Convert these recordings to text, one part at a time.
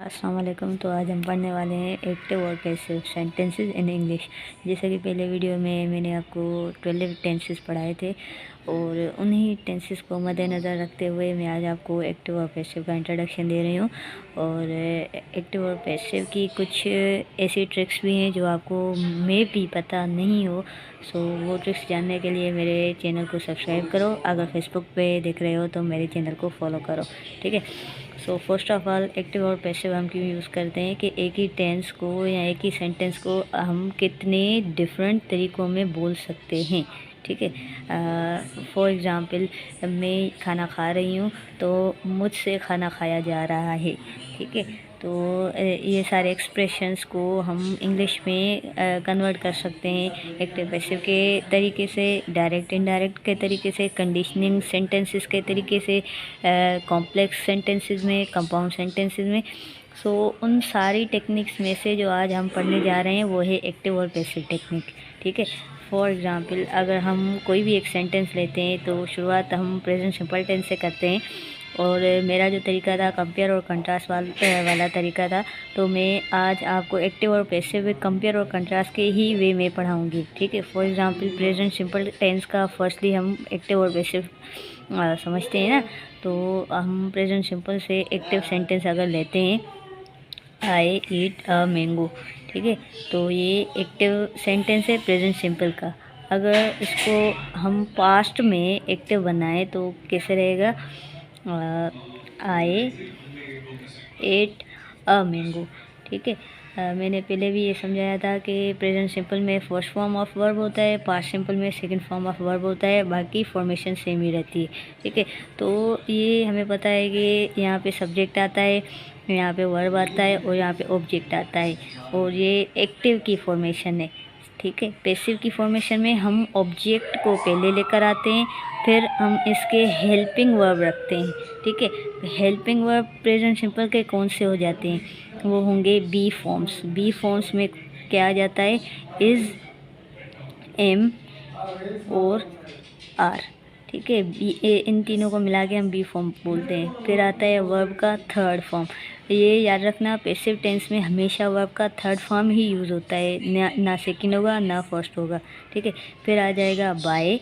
अस्सलाम वालेकुम। तो आज हम पढ़ने वाले हैं एक्टिव और पैसिव सेंटेंसेस इन इंग्लिश। जैसे कि पहले वीडियो में मैंने आपको 12 टेंसेस पढ़ाए थे और उन्हीं टेंसेस को मद्देनज़र रखते हुए मैं आज आपको एक्टिव और पैसिव का इंट्रोडक्शन दे रही हूँ। और एक्टिव और पैसिव की कुछ ऐसी ट्रिक्स भी हैं जो आपको मे भी पता नहीं हो। सो वो ट्रिक्स जानने के लिए मेरे चैनल को सब्सक्राइब करो। अगर फेसबुक पे देख रहे हो तो मेरे चैनल को फॉलो करो, ठीक है। So first of all, active और पैसिव हम क्यों यूज़ करते हैं कि एक ही टेंस को या एक ही सेंटेंस को हम कितने डिफरेंट तरीक़ों में बोल सकते हैं, ठीक है। फॉर एग्ज़ाम्पल, मैं खाना खा रही हूँ तो मुझसे खाना खाया जा रहा है, ठीक है। तो ये सारे एक्सप्रेशंस को हम इंग्लिश में कन्वर्ट कर सकते हैं एक्टिव पैसिव के तरीके से, डायरेक्ट इनडायरेक्ट के तरीके से, कंडीशनिंग सेंटेंसेस के तरीके से, कॉम्प्लेक्स सेंटेंसेस में, कंपाउंड सेंटेंसेस में। सो उन सारी टेक्निक्स में से जो आज हम पढ़ने जा रहे हैं वो है एक्टिव और पैसिव टेक्निक, ठीक है। फॉर एग्ज़ाम्पल, अगर हम कोई भी एक सेंटेंस लेते हैं तो शुरुआत हम प्रेजेंट सिंपल टेंस से करते हैं। और मेरा जो तरीका था कंपेयर और कंट्रास्ट वाला तरीका था, तो मैं आज आपको एक्टिव और पैसिव कंपेयर और कंट्रास्ट के ही वे में पढ़ाऊँगी, ठीक है। For example, present simple tense का फर्स्टली हम एक्टिव और पैसिव समझते हैं ना। तो हम प्रेजेंट सिंपल से एक्टिव सेंटेंस अगर लेते हैं, आई ईट अ मैंगो, ठीक है। तो ये एक्टिव सेंटेंस है प्रेजेंट सिंपल का। अगर इसको हम पास्ट में एक्टिव बनाएं तो कैसे रहेगा? आई एट अ मैंगो, ठीक है। मैंने पहले भी ये समझाया था कि प्रेजेंट सिंपल में फर्स्ट फॉर्म ऑफ वर्ब होता है, पास्ट सिंपल में सेकंड फॉर्म ऑफ वर्ब होता है, बाकी फॉर्मेशन सेम ही रहती है, ठीक है। तो ये हमें पता है कि यहाँ पे सब्जेक्ट आता है, यहाँ पे वर्ब आता है और यहाँ पे ऑब्जेक्ट आता है, और ये एक्टिव की फॉर्मेशन है, ठीक है। पैसिव की फॉर्मेशन में हम ऑब्जेक्ट को पहले लेकर आते हैं, फिर हम इसके हेल्पिंग वर्ब रखते हैं, ठीक है। हेल्पिंग वर्ब प्रेजेंट सिंपल के कौन से हो जाते हैं? वो होंगे बी फॉर्म्स। बी फॉर्म्स में क्या आ जाता है? इज़, एम और आर, ठीक है। इन तीनों को मिला के हम बी फॉर्म बोलते हैं। फिर आता है वर्ब का थर्ड फॉर्म। ये याद रखना, पैसिव टेंस में हमेशा वर्ब का थर्ड फॉर्म ही यूज़ होता है, ना सेकंड होगा ना फर्स्ट होगा, ठीक है। फिर आ जाएगा बाय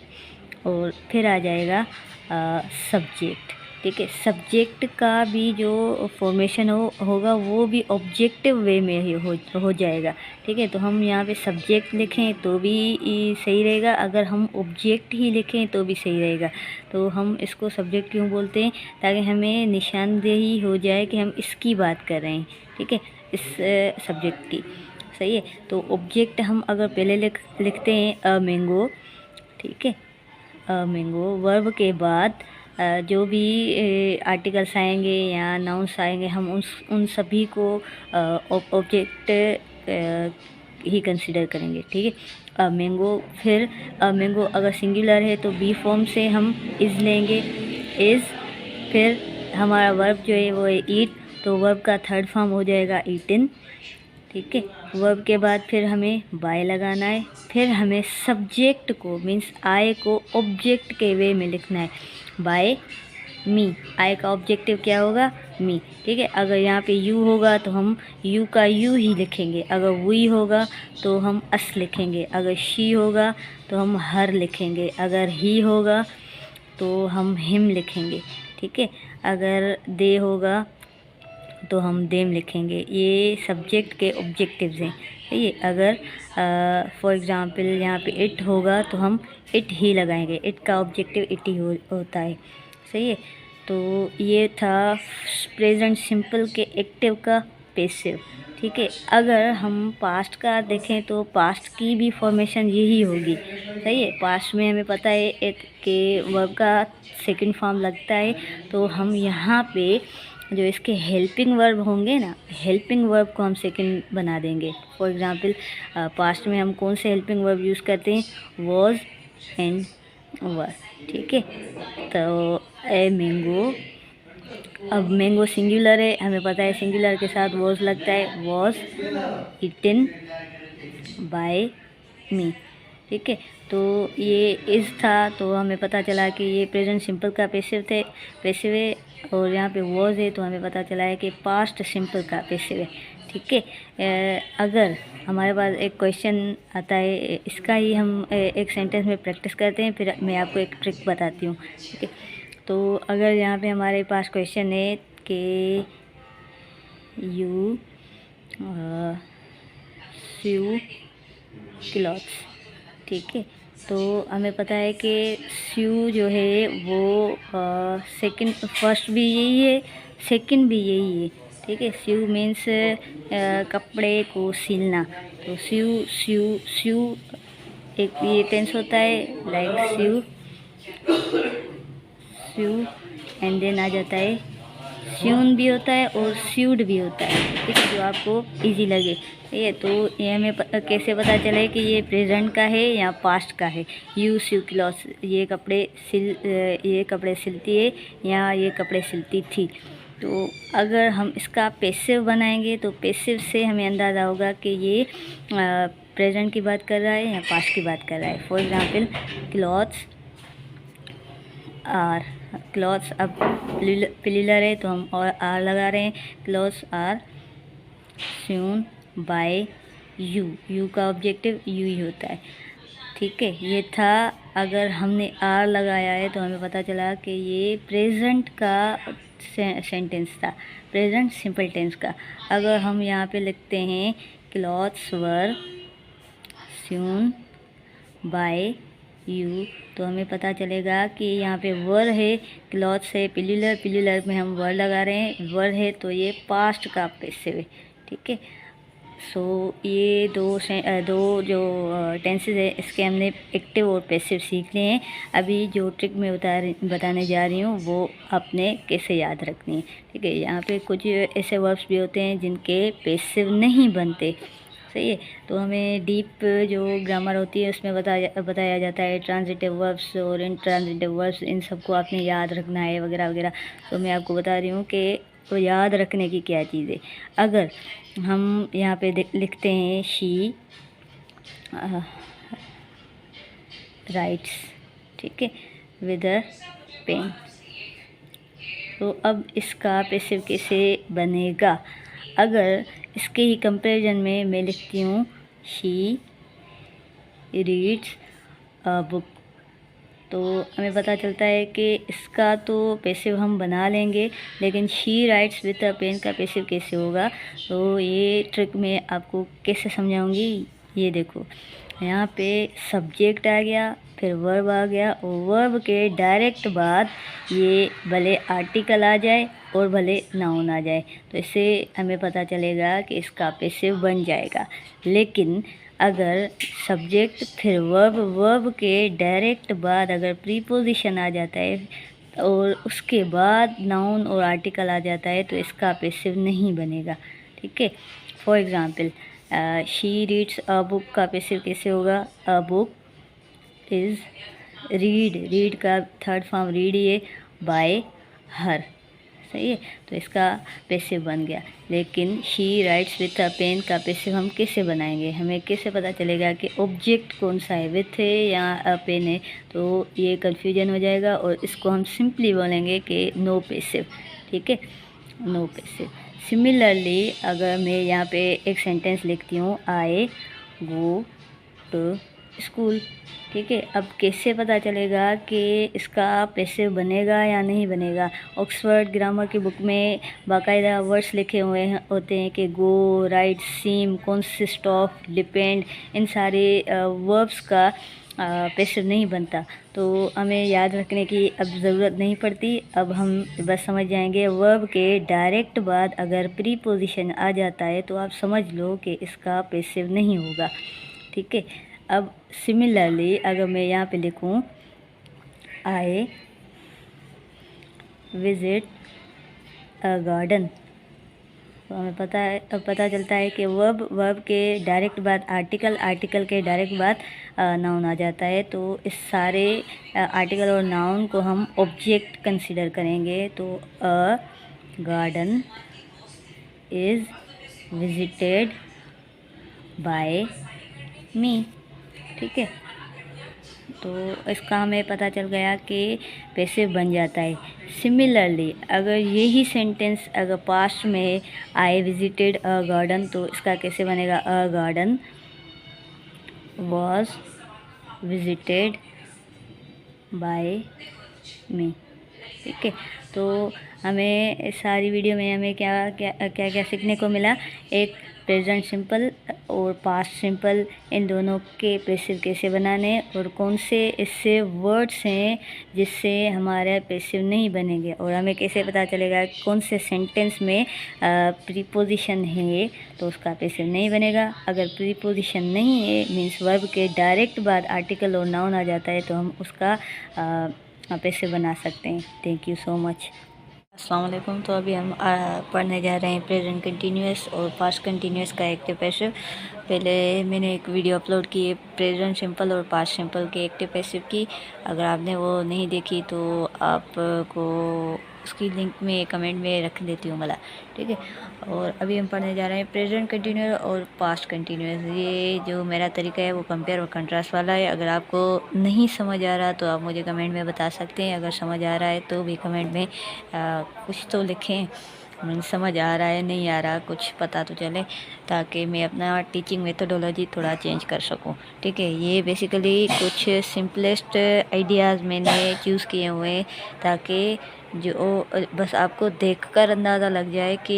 और फिर आ जाएगा सब्जेक्ट, ठीक है। सब्जेक्ट का भी जो फॉर्मेशन होगा वो भी ऑब्जेक्टिव वे में ही हो जाएगा, ठीक है। तो हम यहाँ पे सब्जेक्ट लिखें तो भी सही रहेगा, अगर हम ऑब्जेक्ट ही लिखें तो भी सही रहेगा। तो हम इसको सब्जेक्ट क्यों बोलते हैं? ताकि हमें निशानदेही हो जाए कि हम इसकी बात कर रहे हैं, ठीक है, इस सब्जेक्ट की, सही है। तो ऑब्जेक्ट हम अगर पहले लिखते हैं अ मैंगो, ठीक है, अ मैंगो, वर्ब के बाद जो भी आर्टिकल्स आएंगे या नाउन्स आएंगे हम उन सभी को ऑब्जेक्ट ही कंसिडर करेंगे, ठीक है। मैंगो, फिर मैंगो अगर सिंगुलर है तो बी फॉर्म से हम इज़ लेंगे, इज़। फिर हमारा वर्ब जो है वो है ईट, तो वर्ब का थर्ड फॉर्म हो जाएगा ईटन, ठीक है। वर्ब के बाद फिर हमें बाय लगाना है, फिर हमें सब्जेक्ट को मीन्स आई को ऑब्जेक्ट के वे में लिखना है, बाय मी। आई का ऑब्जेक्टिव क्या होगा? मी, ठीक है। अगर यहाँ पे यू होगा तो हम यू का यू ही लिखेंगे, अगर वी होगा तो हम अस लिखेंगे, अगर शी होगा तो हम हर लिखेंगे, अगर ही होगा तो हम हिम लिखेंगे, ठीक है। अगर दे होगा तो हम देम लिखेंगे। ये सब्जेक्ट के ऑब्जेक्टिव्स हैं, सही है। अगर फॉर एग्ज़ाम्पल यहाँ पे इट होगा तो हम इट ही लगाएंगे, इट का ऑब्जेक्टिव इट ही होता है, सही है। तो ये था प्रेजेंट सिंपल के एक्टिव का पैसिव, ठीक है। अगर हम पास्ट का देखें तो पास्ट की भी फॉर्मेशन यही होगी, सही है। पास्ट में हमें पता है कि वर्ब का सेकंड फॉर्म लगता है, तो हम यहाँ पे जो इसके हेल्पिंग वर्ब होंगे ना, हेल्पिंग वर्ब को हम सेकंड बना देंगे। फॉर एग्ज़ाम्पल, पास्ट में हम कौन से हेल्पिंग वर्ब यूज़ करते हैं? वॉज एंड वर, ठीक है। तो ए मैंगो, अब मैंगो सिंगुलर है, हमें पता है सिंगुलर के साथ वॉज लगता है, वॉज ईटन बाय मी, ठीक है। तो ये इज़ था, तो हमें पता चला कि ये प्रेजेंट सिंपल का पैसिव है, और यहाँ पे वॉज है तो हमें पता चला है कि पास्ट सिंपल का पैसिव है। ठीक है। अगर हमारे पास एक क्वेश्चन आता है, इसका ही हम एक सेंटेंस में प्रैक्टिस करते हैं, फिर मैं आपको एक ट्रिक बताती हूँ। ठीक है। तो अगर यहाँ पे हमारे पास क्वेश्चन है कि यू स्यू क्लॉथ्स, ठीक है। तो हमें पता है कि स्यू जो है वो सेकंड, फर्स्ट भी यही है, सेकंड भी यही है। ठीक है। स्यू मीन्स कपड़े को सिलना। तो स्यू स्यू स्यू एक ये टेंस होता है, like sew sew, and then आ जाता है स्यून भी होता है और स्यूड भी होता है। ठीक है, जो आपको इजी लगे। ठीक है। तो ये हमें कैसे पता चले कि ये प्रेजेंट का है या पास्ट का है। यू स्यू क्लॉथ्स, ये कपड़े सिलती है या ये कपड़े सिलती थी। तो अगर हम इसका पैसिव बनाएंगे तो पैसिव से हमें अंदाज़ा होगा कि ये प्रेजेंट की बात कर रहा है या पास्ट की बात कर रहा है। For example clothes are, clothes अब प्लूरल है तो हम और आर लगा रहे हैं। Clothes are sewn by you, you का ऑब्जेक्टिव यू ही होता है। ठीक है। ये था, अगर हमने आर लगाया है तो हमें पता चला कि ये प्रेजेंट का सेंटेंस था, प्रेजेंट सिंपल टेंस का। अगर हम यहाँ पे लिखते हैं clothes were sewn by you, तो हमें पता चलेगा कि यहाँ पे वर है, क्लॉथ्स है, पिलुलर में हम वर लगा रहे हैं। वर है तो ये पास्ट का पैसिव है। ठीक है। सो ये दो जो टेंसेस है, इसके हमने एक्टिव और पैसिव सीख लिए हैं। अभी जो ट्रिक मैं बताने जा रही हूँ वो आपने कैसे याद रखनी है। ठीक है। यहाँ पे कुछ ऐसे वर्ब्स भी होते हैं जिनके पैसिव नहीं बनते। सही है। तो हमें डीप जो ग्रामर होती है उसमें बताया जाता है ट्रांजिटिव वर्ब्स और इनट्रांजिटिव वर्ब्स, इन सबको आपने याद रखना है वगैरह वगैरह। तो मैं आपको बता रही हूँ कि तो याद रखने की क्या चीज़ है। अगर हम यहाँ पे लिखते हैं शी राइट्स, ठीक है, विद अ पेन, तो अब इसका पैसिव कैसे बनेगा। अगर इसके ही कंपैरिजन में मैं लिखती हूँ शी रीड्स अ बुक, तो हमें पता चलता है कि इसका तो पैसिव हम बना लेंगे, लेकिन she writes with a pen का पैसिव कैसे होगा। तो ये ट्रिक मैं आपको कैसे समझाऊंगी, ये देखो। यहाँ पे सब्जेक्ट आ गया, फिर वर्ब आ गया, और वर्ब के डायरेक्ट बाद ये भले आर्टिकल आ जाए और भले नाउन आ जाए, तो इससे हमें पता चलेगा कि इसका पैसिव बन जाएगा। लेकिन अगर सब्जेक्ट फिर वर्ब के डायरेक्ट बाद अगर प्रीपोजिशन आ जाता है और उसके बाद नाउन और आर्टिकल आ जाता है, तो इसका पैसिव नहीं बनेगा। ठीक है। For example she reads a book का पैसिव कैसे होगा। अ बुक इज़ रीड का थर्ड फॉर्म रीड ही है, बाय हर। सही है। तो इसका पैसिव बन गया। लेकिन she writes with a pen का पैसिव हम कैसे बनाएंगे, हमें कैसे पता चलेगा कि ऑब्जेक्ट कौन सा है, विथ है या अ पेन है। तो ये कन्फ्यूजन हो जाएगा और इसको हम सिंपली बोलेंगे कि नो पैसिव। ठीक है, नो पैसिव। सिमिलरली अगर मैं यहाँ पे एक सेंटेंस लिखती हूँ आई गो टू स्कूल, ठीक है। अब कैसे पता चलेगा कि इसका पैसिव बनेगा या नहीं बनेगा। ऑक्सफोर्ड ग्रामर की बुक में बाकायदा वर्ड्स लिखे हुए होते हैं कि go, right, seem, consist of, depend, इन सारे वर्ब्स का पैसिव नहीं बनता। तो हमें याद रखने की अब ज़रूरत नहीं पड़ती। अब हम बस समझ जाएंगे वर्ब के डायरेक्ट बाद अगर प्रीपोजिशन आ जाता है तो आप समझ लो कि इसका पैसिव नहीं होगा। ठीक है। अब सिमिलरली अगर मैं यहाँ पे लिखूँ आई विजिट अ गार्डन, तो हमें पता चलता है कि वर्ब के डायरेक्ट बाद आर्टिकल के डायरेक्ट बाद नाउन आ जाता है। तो इस सारे आर्टिकल और नाउन को हम ऑब्जेक्ट कंसीडर करेंगे। तो अ garden is visited by me, ठीक है। तो इसका हमें पता चल गया कि पैसिव बन जाता है। सिमिलरली अगर यही सेंटेंस अगर पास्ट में आई विजिटेड अ गार्डन, तो इसका कैसे बनेगा? अ garden was visited by me. ठीक है, तो हमें इस सारी वीडियो में हमें क्या क्या क्या क्या सीखने को मिला? एक प्रेजेंट सिंपल और पास्ट सिंपल, इन दोनों के पैसिव कैसे बनाने, और कौन से इससे वर्ड्स हैं जिससे हमारे पैसिव नहीं बनेंगे, और हमें कैसे पता चलेगा कौन से सेंटेंस में प्रीपोजिशन है तो उसका पैसिव नहीं बनेगा। अगर प्रीपोजिशन नहीं है मीन्स वर्ब के डायरेक्ट बाद आर्टिकल और नाउन आ जाता है तो हम उसका पैसिव बना सकते हैं। Thank you so much. अस्सलाम वालेकुम। तो अभी हम पढ़ने जा रहे हैं प्रेजेंट कंटिन्यूअस और पास्ट कंटिन्यूअस का एक्टिव पैसिव। पहले मैंने एक वीडियो अपलोड की है प्रेजेंट सिंपल और पास्ट सिंपल के एक्टिव पैसिव की। अगर आपने वो नहीं देखी तो आपको उसकी लिंक में कमेंट में रख देती हूँ मला। ठीक है, और अभी हम पढ़ने जा रहे हैं प्रेजेंट कंटिन्यूअस और पास्ट कंटिन्यूअस। ये जो मेरा तरीका है वो कंपेयर और कंट्रास्ट वाला है। अगर आपको नहीं समझ आ रहा तो आप मुझे कमेंट में बता सकते हैं। अगर समझ आ रहा है तो भी कमेंट में कुछ तो लिखें, मुझे समझ आ रहा है नहीं आ रहा कुछ पता तो चले, ताकि मैं अपना टीचिंग मेथोडोलॉजी थोड़ा चेंज कर सकूं। ठीक है, ये बेसिकली कुछ सिंपलेस्ट आइडियाज़ मैंने चूज़ किए हुए हैं ताकि जो बस आपको देखकर अंदाज़ा लग जाए कि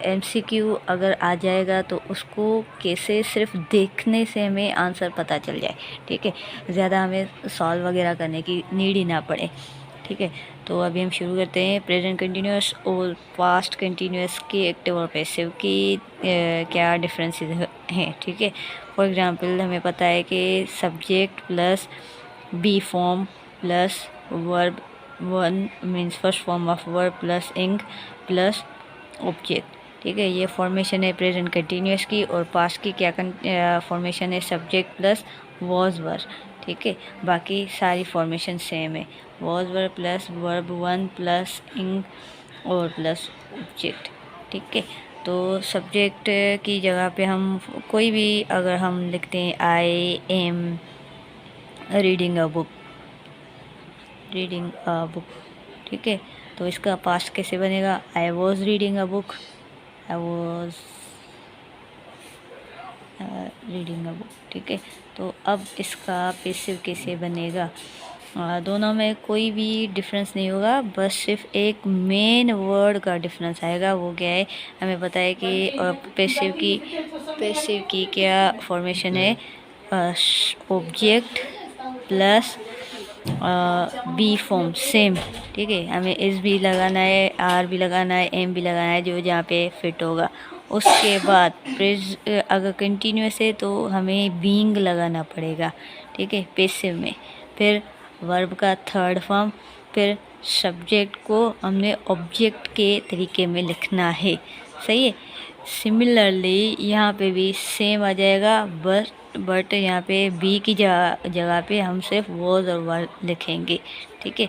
एमसीक्यू अगर आ जाएगा तो उसको कैसे सिर्फ देखने से हमें आंसर पता चल जाए। ठीक है, ज़्यादा हमें सॉल्व वगैरह करने की नीड ही ना पड़े। ठीक है, तो अभी हम शुरू करते हैं प्रेजेंट कंटिन्यूअस और पास्ट कंटिन्यूअस की एक्टिव और पैसिव की क्या डिफरेंसेस हैं। ठीक है, फॉर एग्जांपल हमें पता है कि subject plus be form plus verb one means first form of verb plus ing plus object. ठीक है, ये फॉर्मेशन है प्रेजेंट कंटिन्यूअस की। और पास्ट की क्या फॉर्मेशन है? Subject plus was were. ठीक है, बाकी सारी फॉर्मेशन सेम है, was were plus verb one plus इंग और प्लस ऑब्जेक्ट। ठीक है, तो सब्जेक्ट की जगह पे हम कोई भी अगर हम लिखते हैं I am reading a book, reading a book. ठीक है, तो इसका पास्ट कैसे बनेगा? I was reading a book, I was reading a book. ठीक है, तो अब इसका पैसिव कैसे बनेगा? दोनों में कोई भी डिफरेंस नहीं होगा, बस सिर्फ एक मेन वर्ड का डिफरेंस आएगा। वो क्या है? हमें पता है कि पैसिव की क्या फॉर्मेशन है? Object plus be form same. ठीक है, हमें इस भी लगाना है, आर भी लगाना है, एम भी लगाना है, जो जहाँ पे फिट होगा। उसके बाद अगर कंटिन्यूअस है तो हमें बीइंग लगाना पड़ेगा। ठीक है, पैसिव में फिर वर्ब का थर्ड फॉर्म, फिर सब्जेक्ट को हमने ऑब्जेक्ट के तरीके में लिखना है। सही है, सिमिलरली यहाँ पे भी सेम आ जाएगा, बट यहाँ पे बी की जगह पे हम सिर्फ वॉज और वर लिखेंगे। ठीक है,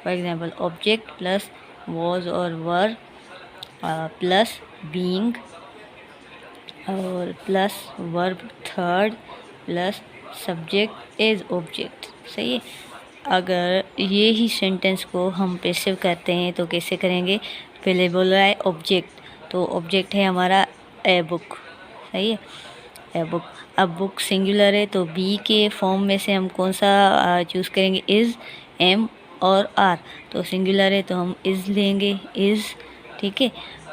for example object plus was और वर प्लस बीइंग और plus verb third plus subject is object. सही है, अगर ये ही सेंटेंस को हम पैसिव करते हैं तो कैसे करेंगे? पहले बोल रहा है ऑब्जेक्ट, तो ऑब्जेक्ट है हमारा ए बुक। सही है, ए बुक। अब बुक सिंगुलर है तो बी के फॉर्म में से हम कौन सा चूज़ करेंगे? इज़, एम और आर। तो सिंगुलर है तो हम इज़ लेंगे, इज़। ठीक है,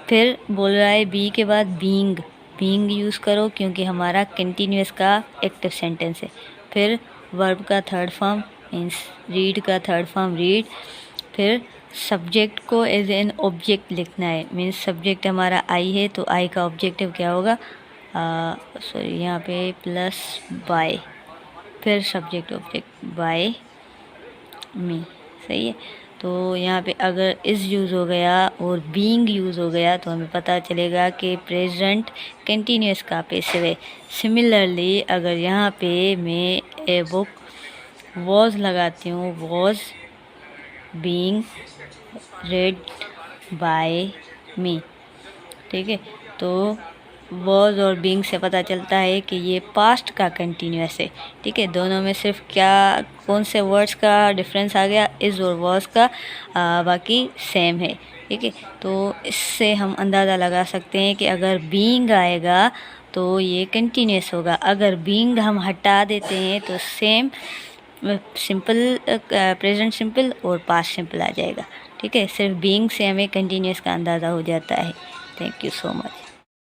फिर बोल रहा है बी के बाद बीइंग, बीइंग यूज़ करो क्योंकि हमारा कंटिन्यूअस का एक्टिव सेंटेंस है। फिर वर्ब का थर्ड फॉर्म मीन्स रीड का थर्ड फॉर्म रीड। फिर सब्जेक्ट को एज एन ऑब्जेक्ट लिखना है, मीन्स सब्जेक्ट हमारा आई है तो आई का ऑब्जेक्टिव क्या होगा? सॉरी, यहाँ पे प्लस बाय, फिर सब्जेक्ट ऑब्जेक्ट बाय मी। सही है, तो यहाँ पे अगर इज़ यूज़ हो गया और बीइंग यूज़ हो गया तो हमें पता चलेगा कि प्रेजेंट कंटिन्यूअस का पैसिव है। सिमिलरली अगर यहाँ पे मैं ए बुक वॉज लगाती हूँ, was being red bye me. ठीक है, तो वॉज और बीइंग से पता चलता है कि ये पास्ट का कंटिन्यूअस है। ठीक है, दोनों में सिर्फ क्या कौन से वर्ड्स का डिफरेंस आ गया, इज़ और वॉज का, बाकी सेम है। ठीक है, तो इससे हम अंदाज़ा लगा सकते हैं कि अगर बीइंग आएगा तो ये कंटिन्यूअस होगा, अगर बीइंग हम हटा देते हैं तो सेम सिंपल प्रेजेंट सिंपल और पास्ट सिंपल आ जाएगा। ठीक है, सिर्फ बीइंग से हमें कंटिन्यूअस का अंदाज़ा हो जाता है। Thank you so much.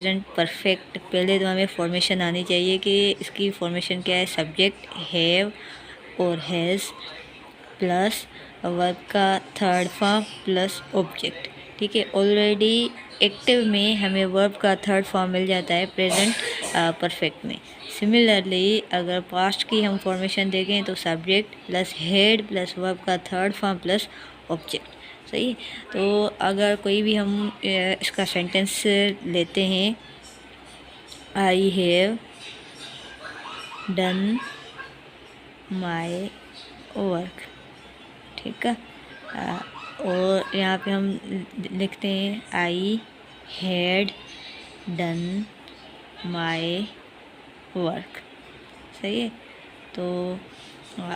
Present perfect, पहले तो हमें फॉर्मेशन आनी चाहिए कि इसकी फॉर्मेशन क्या है। सब्जेक्ट हैव और हैज़ प्लस वर्ब का थर्ड फॉर्म प्लस ऑब्जेक्ट। ठीक है, ऑलरेडी एक्टिव में हमें वर्ब का थर्ड फॉर्म मिल जाता है प्रेजेंट परफेक्ट में। सिमिलरली अगर पास्ट की हम फॉर्मेशन देखें तो subject plus had plus verb का थर्ड फॉर्म प्लस ऑब्जेक्ट। सही, तो अगर कोई भी हम इसका सेंटेंस लेते हैं, I have done my work. ठीक है, और यहाँ पे हम लिखते हैं I had done my work. सही है, तो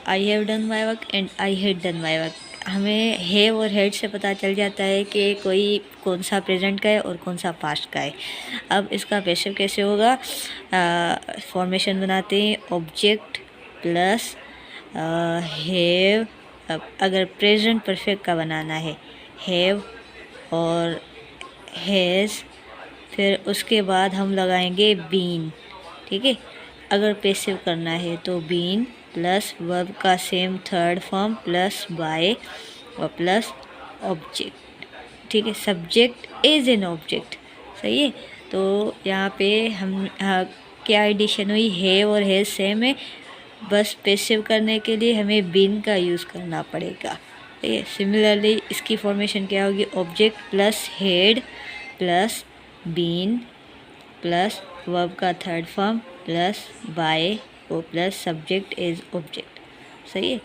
I have done my work and I had done my work. हमें हैव और हैड से पता चल जाता है कि कोई कौन सा प्रेजेंट का है और कौन सा पास्ट का है। अब इसका पैसिव कैसे होगा, फॉर्मेशन बनाते हैं ऑब्जेक्ट प्लस हैव। अगर प्रेजेंट परफेक्ट का बनाना है, हैव और हैज़, फिर उसके बाद हम लगाएंगे बीन। ठीक है, अगर पैसिव करना है तो बीन प्लस वर्ब का same third form plus by और प्लस ऑब्जेक्ट। ठीक है, सब्जेक्ट इज एन ऑब्जेक्ट। सही है, तो यहाँ पे हम क्या एडिशन हुई, है और है सेम है, बस पैसिव करने के लिए हमें बीन का यूज़ करना पड़ेगा। ठीक है, सिमिलरली इसकी फॉर्मेशन क्या होगी, object plus had plus been plus verb का थर्ड फॉर्म प्लस बाय और प्लस सब्जेक्ट इज ऑब्जेक्ट। सही है,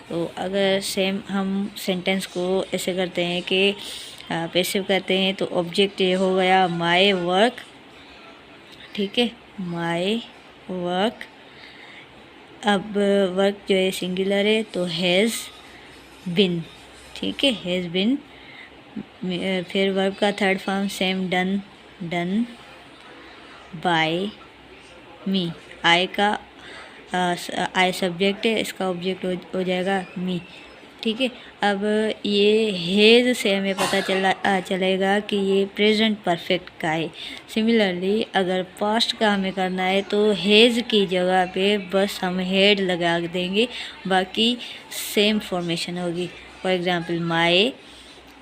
तो अगर सेम हम सेंटेंस को ऐसे करते हैं कि पैसिव करते हैं तो ऑब्जेक्ट ये हो गया माय वर्क। ठीक है, माय वर्क। अब वर्क जो है सिंगुलर है तो हैज़ बिन। ठीक है, हैज़ बिन। फिर वर्ब का third form same done, done by me. I का आई सब्जेक्ट है, इसका ऑब्जेक्ट हो जाएगा मी। ठीक है, अब ये हैज़ से हमें पता चलेगा कि ये प्रेजेंट परफेक्ट का है। सिमिलरली अगर पास्ट का हमें करना है तो हैज़ की जगह पे बस हम हेड लगा देंगे, बाकी सेम फॉर्मेशन होगी। For example my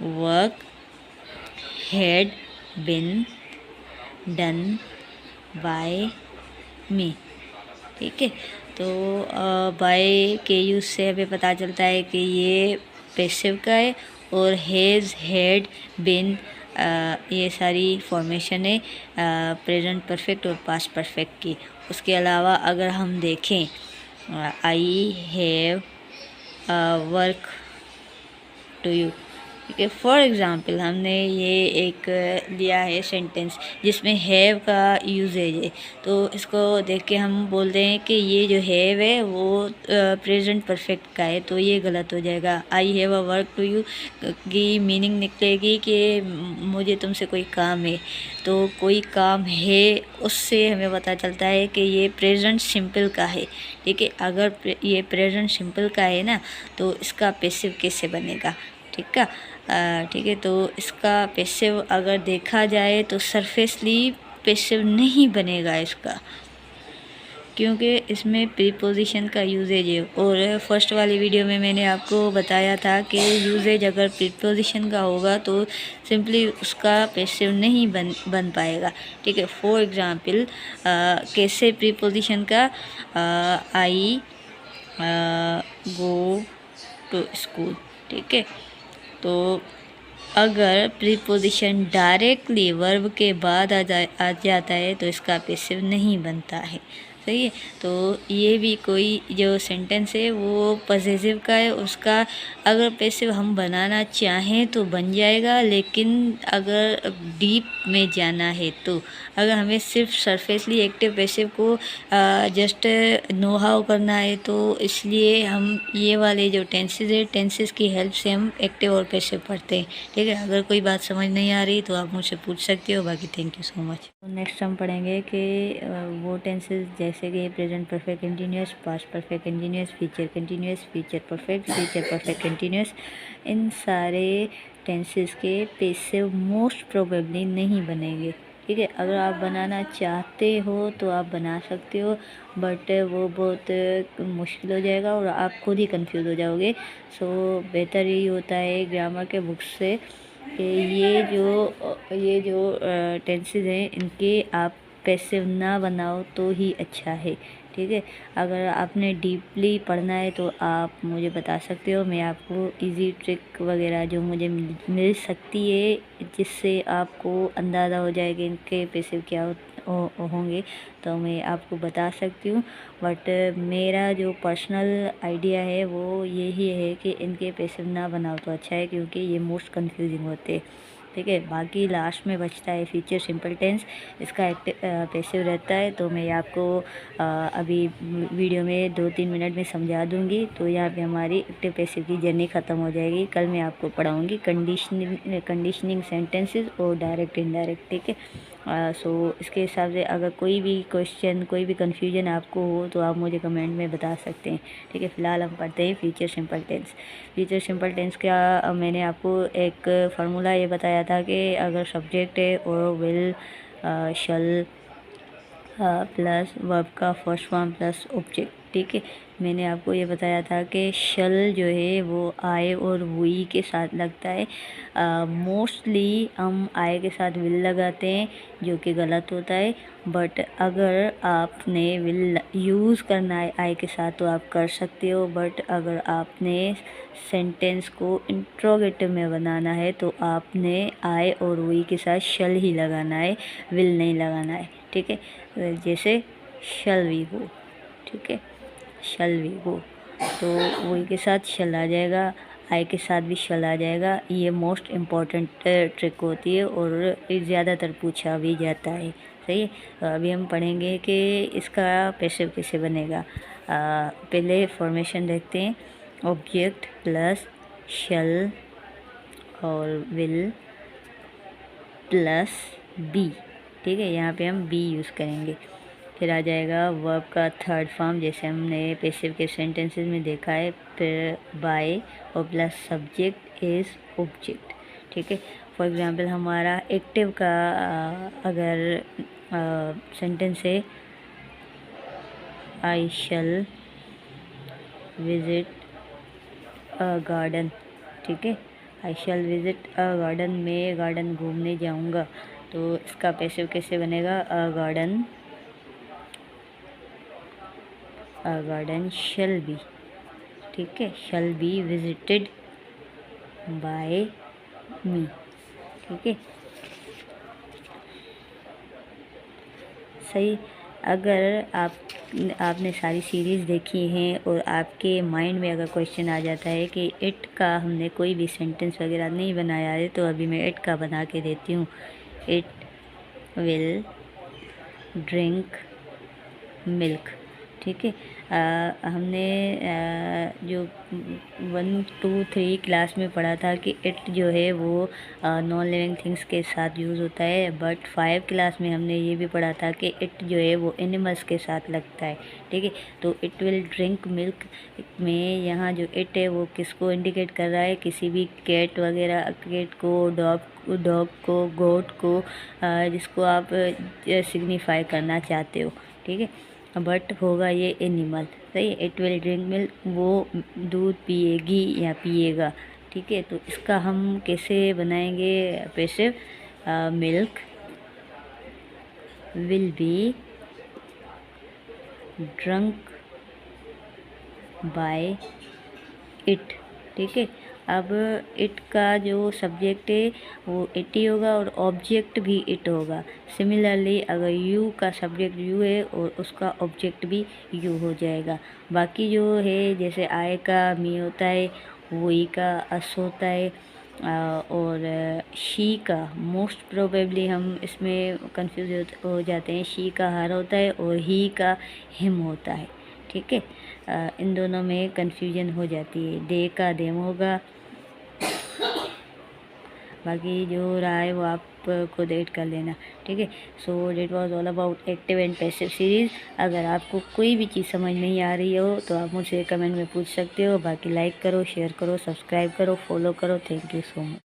work had been done by me. ठीक है, तो बाय के यूज़ से हमें पता चलता है कि ये पैसिव का है, और हैज़ हैड बिन ये सारी फॉर्मेशन है प्रेजेंट परफेक्ट और पास्ट परफेक्ट की। उसके अलावा अगर हम देखें I have work to you. ठीक है, फॉर एग्ज़ाम्पल हमने ये एक लिया है सेंटेंस जिसमें हैव का यूजेज है, तो इसको देख के हम बोलते हैं कि ये जो हैव है वो प्रेजेंट परफेक्ट का है, तो ये गलत हो जाएगा। I have a work to you की मीनिंग निकलेगी कि मुझे तुमसे कोई काम है, तो कोई काम है उससे हमें पता चलता है कि ये प्रेजेंट सिंपल का है। ठीक है, अगर ये प्रेजेंट सिंपल का है ना, तो इसका पैसिव कैसे बनेगा। ठीक है, ठीक है, तो इसका पैसिव अगर देखा जाए तो सरफेसली पैसिव नहीं बनेगा इसका, क्योंकि इसमें प्रीपोजिशन का यूजेज है। और फर्स्ट वाली वीडियो में मैंने आपको बताया था कि यूजेज अगर प्रीपोजिशन का होगा तो सिंपली उसका पैसिव नहीं बन पाएगा। ठीक है, फॉर एग्जांपल कैसे प्रीपोजिशन का, आई गो टू स्कूल। ठीक है, तो अगर प्रीपोजिशन डायरेक्टली वर्ब के बाद आ जाता है तो इसका पैसिव नहीं बनता है। सही है। तो ये भी कोई जो सेंटेंस है वो पॉसेसिव का है, उसका अगर पैसिव हम बनाना चाहें तो बन जाएगा, लेकिन अगर डीप में जाना है तो अगर हमें सिर्फ सरफेसली एक्टिव पैसिव को जस्ट नो हाउ करना है तो इसलिए हम ये वाले जो टेंसेस है, टेंसेस की हेल्प से हम एक्टिव और पैसिव पढ़ते हैं। ठीक है, अगर कोई बात समझ नहीं आ रही तो आप मुझसे पूछ सकते हो। बाकी thank you so much. Next हम पढ़ेंगे कि वो टेंसेस जैसे कि present perfect continuous, past perfect continuous, future continuous, future perfect, future perfect continuous, इन सारे टेंसेस के पैसिव मोस्ट प्रोबेबली नहीं बनेंगे। ठीक है, अगर आप बनाना चाहते हो तो आप बना सकते हो, बट वो बहुत मुश्किल हो जाएगा और आप खुद ही कंफ्यूज हो जाओगे। सो बेहतर यही होता है ग्रामर के बुक्स से कि ये जो टेंसेस हैं इनके आप पैसिव ना बनाओ तो ही अच्छा है। ठीक है, अगर आपने डीपली पढ़ना है तो आप मुझे बता सकते हो, मैं आपको इजी ट्रिक वगैरह जो मुझे मिल सकती है जिससे आपको अंदाज़ा हो जाएगा इनके पैसिव क्या होंगे, तो मैं आपको बता सकती हूँ। बट मेरा जो पर्सनल आइडिया है वो यही है कि इनके पैसिव ना बनाओ तो अच्छा है, क्योंकि ये मोस्ट कंफ्यूजिंग होते हैं। ठीक है, बाकी लास्ट में बचता है फ्यूचर सिंपल टेंस, इसका पैसिव रहता है, तो मैं आपको अभी वीडियो में 2-3 मिनट में समझा दूंगी। तो यहाँ पे हमारी एक्टिव पैसिव की जर्नी ख़त्म हो जाएगी। कल मैं आपको पढ़ाऊँगी कंडीशनिंग सेंटेंसेस और डायरेक्ट इनडायरेक्ट। ठीक है, सो इसके हिसाब से अगर कोई भी क्वेश्चन, कोई भी कन्फ्यूजन आपको हो तो आप मुझे कमेंट में बता सकते हैं। ठीक है, फ़िलहाल हम पढ़ते हैं future simple tense. Future simple tense का मैंने आपको एक फार्मूला ये बताया था कि अगर सब्जेक्ट है और विल शल प्लस वर्ब का फर्स्ट फॉर्म प्लस ऑब्जेक्ट। ठीक है, मैंने आपको ये बताया था कि शल जो है वो आए और वुई के साथ लगता है। मोस्टली हम आए के साथ विल लगाते हैं, जो कि गलत होता है। बट अगर आपने विल यूज़ करना है आए के साथ तो आप कर सकते हो, बट अगर आपने सेंटेंस को इंट्रोगेटिव में बनाना है तो आपने आए और वुई के साथ शल ही लगाना है, विल नहीं लगाना है। ठीक है, जैसे शल वी गो। ठीक है, शल वी गो, तो वही के साथ शल आ जाएगा, आई के साथ भी शल आ जाएगा। ये मोस्ट इम्पॉर्टेंट ट्रिक होती है और ज़्यादातर पूछा भी जाता है। सही है, तो अभी हम पढ़ेंगे कि इसका पैसिव कैसे बनेगा। पहले फॉर्मेशन देखते हैं, ऑब्जेक्ट प्लस शल और विल प्लस बी। ठीक है, यहाँ पे हम बी यूज़ करेंगे। फिर आ जाएगा वर्ब का थर्ड फॉर्म, जैसे हमने पैसिव के सेंटेंसेस में देखा है, फिर बाय और प्लस सब्जेक्ट इज़ ऑब्जेक्ट। ठीक है, फॉर एग्जांपल हमारा एक्टिव का अगर सेंटेंस है, आई शल विजिट अ गार्डन। ठीक है, आई शल विजिट अ गार्डन, मैं गार्डन घूमने जाऊंगा। तो इसका पैसिव कैसे बनेगा, अ गार्डन शल बी। ठीक है, शल बी विजिटेड बाय मी। ठीक है, सही। अगर आपने सारी सीरीज़ देखी हैं और आपके माइंड में अगर क्वेश्चन आ जाता है कि इट का हमने कोई भी सेंटेंस वगैरह नहीं बनाया है, तो अभी मैं इट का बना के देती हूँ। It will drink milk. ठीक है, हमने जो 1, 2, 3 क्लास में पढ़ा था कि इट जो है वो नॉन लिविंग थिंग्स के साथ यूज़ होता है, बट 5 क्लास में हमने ये भी पढ़ा था कि इट जो है वो एनिमल्स के साथ लगता है। ठीक है, तो इट विल ड्रिंक मिल्क में यहाँ जो इट है वो किसको इंडिकेट कर रहा है, किसी भी कैट वगैरह, कैट को, डॉग को, गोट को, जिसको आप सिग्निफाई करना चाहते हो। ठीक है, बट होगा ये एनिमल। सही है, इट विल ड्रिंक मिल्क, वो दूध पिएगी या पिएगा। ठीक है, तो इसका हम कैसे बनाएंगे passive, milk will be drunk by it. ठीक है, अब इट का जो सब्जेक्ट है वो इट ही होगा और ऑब्जेक्ट भी इट होगा। सिमिलरली अगर यू का सब्जेक्ट यू है और उसका ऑब्जेक्ट भी यू हो जाएगा। बाकी जो है जैसे आई का मी होता है, वो ई का अस होता है, और शी का मोस्ट प्रोबेबली हम इसमें कंफ्यूज हो जाते हैं। शी का हर होता है और ही का हिम होता है। ठीक है, इन दोनों में कंफ्यूजन हो जाती है। दे का देम होगा। बाकी जो रहा है वो आप खुद एड कर लेना। ठीक है, so that was all about active and passive series. अगर आपको कोई भी चीज़ समझ नहीं आ रही हो तो आप मुझसे कमेंट में पूछ सकते हो। बाकी लाइक करो, शेयर करो, सब्सक्राइब करो, फॉलो करो। Thank you so much.